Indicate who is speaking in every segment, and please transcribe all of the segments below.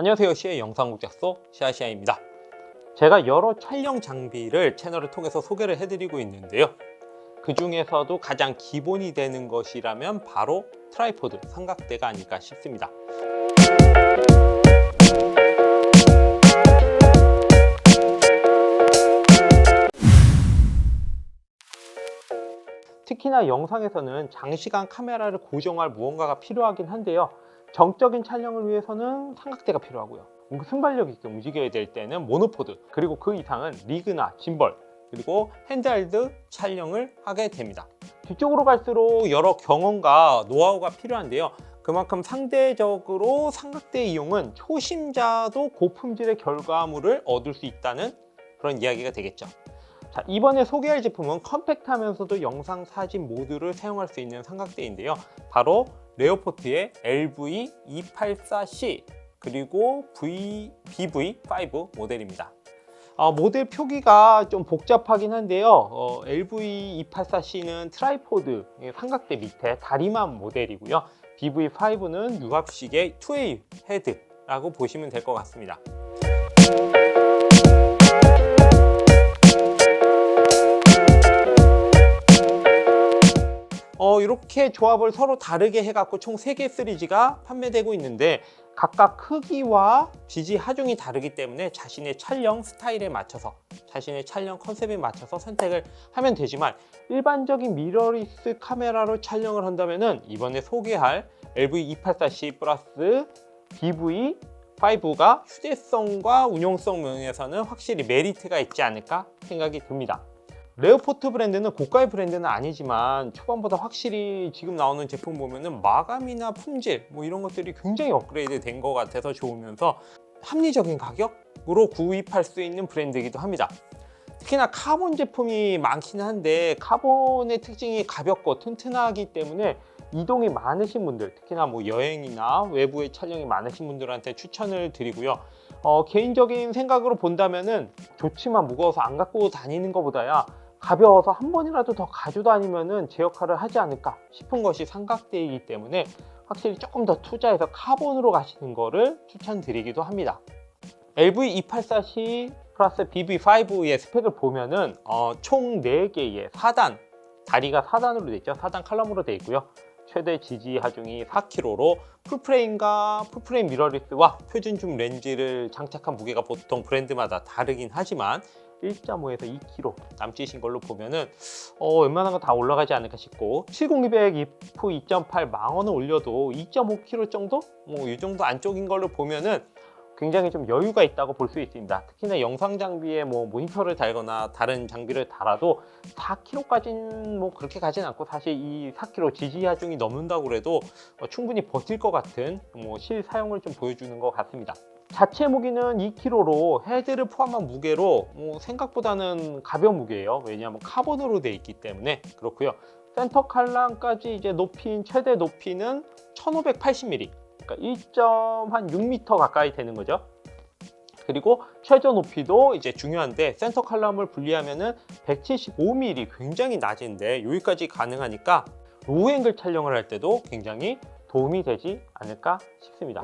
Speaker 1: 안녕하세요. 시의 영상국작소 시아시아입니다. 제가 여러 촬영 장비를 채널을 통해서 소개를 해드리고 있는데요. 그 중에서도 가장 기본이 되는 것이라면 바로 트라이포드, 삼각대가 아닐까 싶습니다. 특히나 영상에서는 장시간 카메라를 고정할 무언가가 필요하긴 한데요. 정적인 촬영을 위해서는 삼각대가 필요하고요. 순발력 있게 움직여야 될 때는 모노포드, 그리고 그 이상은 리그나 짐벌, 그리고 핸드헬드 촬영을 하게 됩니다. 뒤쪽으로 갈수록 여러 경험과 노하우가 필요한데요. 그만큼 상대적으로 삼각대 이용은 초심자도 고품질의 결과물을 얻을 수 있다는 그런 이야기가 되겠죠. 자, 이번에 소개할 제품은 컴팩트하면서도 영상 사진 모두를 사용할 수 있는 삼각대인데요. 바로 레오포트의 LV284C 그리고 BV5 모델입니다. 모델 표기가 좀 복잡하긴 한데요. LV284C는 트라이포드 삼각대 밑에 다리만 모델이고요. BV5는 유압식의 2웨이 헤드라고 보시면 될 것 같습니다. 이렇게 조합을 서로 다르게 해갖고 총 3개 시리즈가 판매되고 있는데 각각 크기와 지지 하중이 다르기 때문에 자신의 촬영 스타일에 맞춰서, 자신의 촬영 컨셉에 맞춰서 선택을 하면 되지만, 일반적인 미러리스 카메라로 촬영을 한다면 이번에 소개할 LV284C 플러스 BV5가 휴대성과 운용성 면에서는 확실히 메리트가 있지 않을까 생각이 듭니다. 레오포트 브랜드는 고가의 브랜드는 아니지만 초반보다 확실히 지금 나오는 제품 보면은 마감이나 품질 이런 것들이 굉장히 업그레이드 된 것 같아서 좋으면서 합리적인 가격으로 구입할 수 있는 브랜드이기도 합니다. 특히나 카본 제품이 많기는 한데 카본의 특징이 가볍고 튼튼하기 때문에 이동이 많으신 분들, 특히나 여행이나 외부의 촬영이 많으신 분들한테 추천을 드리고요. 개인적인 생각으로 본다면은 좋지만 무거워서 안 갖고 다니는 것보다야 가벼워서 한 번이라도 더 가져다니면은 제 역할을 하지 않을까 싶은 것이 삼각대이기 때문에 확실히 조금 더 투자해서 카본으로 가시는 거를 추천드리기도 합니다. LV284C 플러스 BV5의 스펙을 보면은 총 4개의 4단, 다리가 4단으로 되어 있죠. 4단 칼럼으로 되어 있고요. 최대 지지 하중이 4kg로 풀프레임과 풀프레임 미러리스와 표준 줌 렌즈를 장착한 무게가 보통 브랜드마다 다르긴 하지만 1.5에서 2kg 남짓인 걸로 보면은 웬만한 거 다 올라가지 않을까 싶고, 70200 if 2.8 망원을 올려도 2.5kg 정도? 이 정도 안쪽인 걸로 보면은 굉장히 좀 여유가 있다고 볼 수 있습니다. 특히나 영상 장비에 모니터를 달거나 다른 장비를 달아도 4kg까지는 그렇게 가진 않고, 사실 이 4kg 지지 하중이 넘는다고 해도 충분히 버틸 것 같은 실사용을 좀 보여주는 것 같습니다. 자체 무게는 2kg로 헤드를 포함한 무게로 생각보다는 가벼운 무게예요. 왜냐하면 카본으로 되어 있기 때문에 그렇고요. 센터 칼럼까지 이제 최대 높이는 1580mm, 그러니까 1.6m 가까이 되는 거죠. 그리고 최저 높이도 이제 중요한데, 센터 칼럼을 분리하면은 175mm, 굉장히 낮은데 여기까지 가능하니까 로우앵글 촬영을 할 때도 굉장히 도움이 되지 않을까 싶습니다.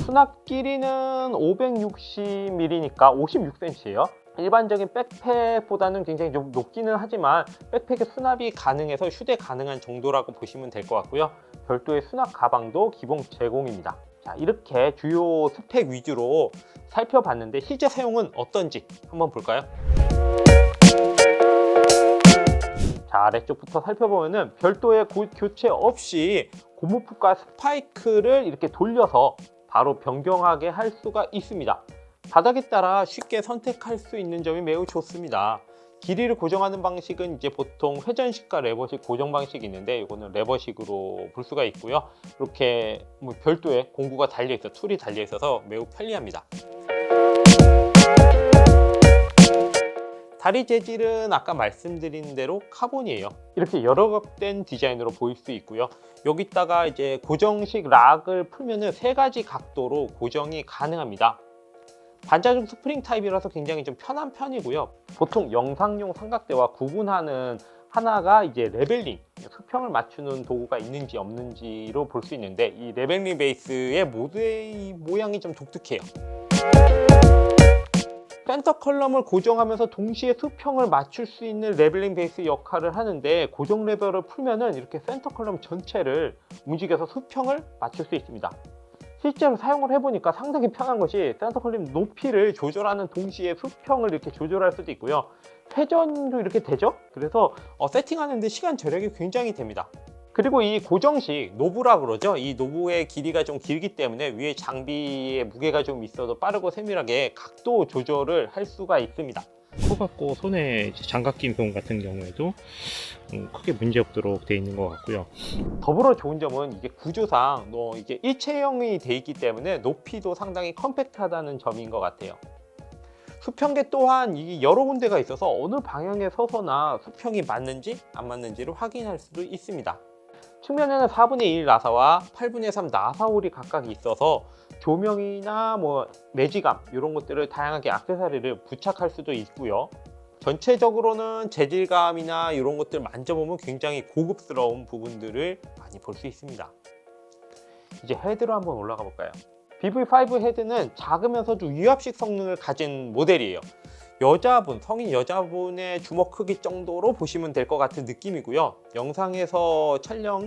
Speaker 1: 수납 길이는 560mm니까 56cm예요. 일반적인 백팩보다는 굉장히 좀 높기는 하지만 백팩에 수납이 가능해서 휴대 가능한 정도라고 보시면 될 것 같고요. 별도의 수납 가방도 기본 제공입니다. 자, 이렇게 주요 스펙 위주로 살펴봤는데 실제 사용은 어떤지 한번 볼까요? 자, 아래쪽부터 살펴보면은 별도의 교체 없이 고무풋과 스파이크를 이렇게 돌려서 바로 변경하게 할 수가 있습니다. 바닥에 따라 쉽게 선택할 수 있는 점이 매우 좋습니다. 길이를 고정하는 방식은 이제 보통 회전식과 레버식 고정 방식이 있는데, 이거는 레버식으로 볼 수가 있고요. 이렇게 별도의 공구가 달려있어, 툴이 달려있어서 매우 편리합니다. 다리 재질은 아까 말씀드린 대로 카본이에요. 이렇게 여러 겹된 디자인으로 보일 수 있고요. 여기다가 이제 고정식 락을 풀면은 3가지 각도로 고정이 가능합니다. 반자중 스프링 타입이라서 굉장히 좀 편한 편이고요. 보통 영상용 삼각대와 구분하는 하나가 이제 레벨링, 수평을 맞추는 도구가 있는지 없는지로 볼 수 있는데, 이 레벨링 베이스의 모델 모양이 좀 독특해요. 센터 컬럼을 고정하면서 동시에 수평을 맞출 수 있는 레벨링 베이스 역할을 하는데, 고정 레벨을 풀면은 이렇게 센터 컬럼 전체를 움직여서 수평을 맞출 수 있습니다. 실제로 사용을 해보니까 상당히 편한 것이 센터 컬럼 높이를 조절하는 동시에 수평을 이렇게 조절할 수도 있고요. 회전도 이렇게 되죠? 그래서 세팅하는데 시간 절약이 굉장히 됩니다. 그리고 이 고정식 노브라 그러죠. 이 노브의 길이가 좀 길기 때문에 위에 장비에 무게가 좀 있어도 빠르고 세밀하게 각도 조절을 할 수가 있습니다.
Speaker 2: 코박고 손에 장갑 낀 경우 같은 경우에도 크게 문제 없도록 되어 있는 것 같고요.
Speaker 1: 더불어 좋은 점은 이게 구조상 이게 일체형이 되어 있기 때문에 높이도 상당히 컴팩트하다는 점인 것 같아요. 수평계 또한 이게 여러 군데가 있어서 어느 방향에 서서나 수평이 맞는지 안 맞는지를 확인할 수도 있습니다. 측면에는 4분의 1 나사와 8분의 3 나사홀이 각각 있어서 조명이나 매지감 이런 것들을 다양하게 액세서리를 부착할 수도 있고요. 전체적으로는 재질감이나 이런 것들 만져보면 굉장히 고급스러운 부분들을 많이 볼 수 있습니다. 이제 헤드로 한번 올라가 볼까요? BV5 헤드는 작으면서도 유압식 성능을 가진 모델이에요. 성인 여자분의 주먹 크기 정도로 보시면 될 것 같은 느낌이고요. 영상에서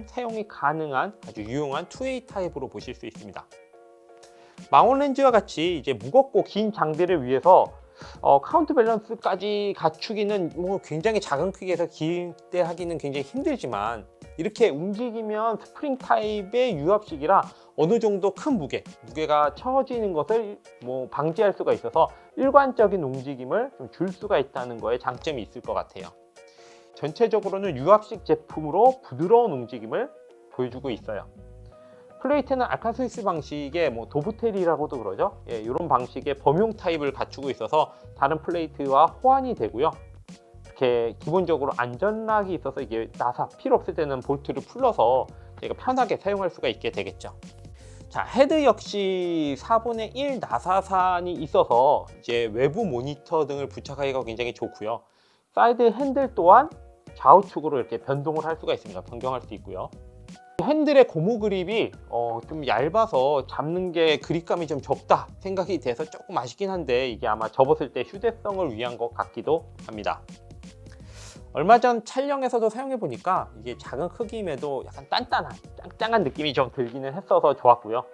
Speaker 1: 사용이 가능한 아주 유용한 2A 타입으로 보실 수 있습니다. 망원 렌즈와 같이 이제 무겁고 긴 장비를 위해서 카운트 밸런스까지 갖추기는 굉장히 작은 크기에서 기대하기는 굉장히 힘들지만, 이렇게 움직이면 스프링 타입의 유압식이라 어느 정도 큰 무게가 처지는 것을 방지할 수가 있어서 일관적인 움직임을 좀 줄 수가 있다는 거에 장점이 있을 것 같아요. 전체적으로는 유압식 제품으로 부드러운 움직임을 보여주고 있어요. 플레이트는 알카스위스 방식의 도브텔이라고도 그러죠. 이런 방식의 범용 타입을 갖추고 있어서 다른 플레이트와 호환이 되고요. 이렇게 기본적으로 안전락이 있어서 이게 나사 필요 없을 때는 볼트를 풀러서 저희가 편하게 사용할 수가 있게 되겠죠. 자, 헤드 역시 4분의 1 나사산이 있어서 이제 외부 모니터 등을 부착하기가 굉장히 좋고요. 사이드 핸들 또한 좌우측으로 이렇게 변동을 할 수가 있습니다. 변경할 수 있고요. 핸들의 고무 그립이 좀 얇아서 잡는 게 그립감이 좀 적다 생각이 돼서 조금 아쉽긴 한데, 이게 아마 접었을 때 휴대성을 위한 것 같기도 합니다. 얼마 전 촬영에서도 사용해 보니까 이게 작은 크기임에도 약간 단단한 짱짱한 느낌이 좀 들기는 했어서 좋았고요.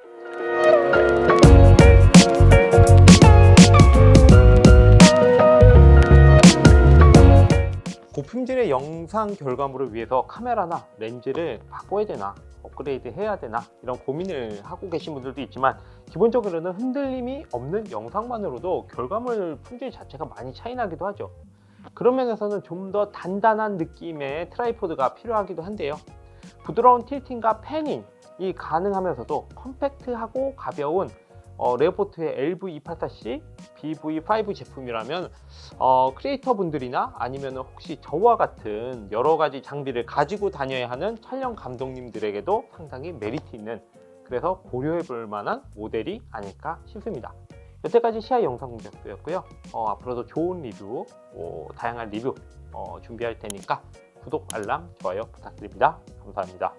Speaker 1: 고품질의 영상 결과물을 위해서 카메라나 렌즈를 바꿔야 되나, 업그레이드 해야 되나, 이런 고민을 하고 계신 분들도 있지만, 기본적으로는 흔들림이 없는 영상만으로도 결과물 품질 자체가 많이 차이 나기도 하죠. 그런 면에서는 좀 더 단단한 느낌의 트라이포드가 필요하기도 한데요. 부드러운 틸팅과 패닝이 가능하면서도 컴팩트하고 가벼운 레오포트의 LV284C BV5 제품이라면 크리에이터 분들이나 아니면 혹시 저와 같은 여러 가지 장비를 가지고 다녀야 하는 촬영 감독님들에게도 상당히 메리트 있는, 그래서 고려해 볼 만한 모델이 아닐까 싶습니다. 여태까지 시야 영상 공작도였고요. 앞으로도 좋은 리뷰, 다양한 리뷰 준비할 테니까 구독, 알람, 좋아요 부탁드립니다. 감사합니다.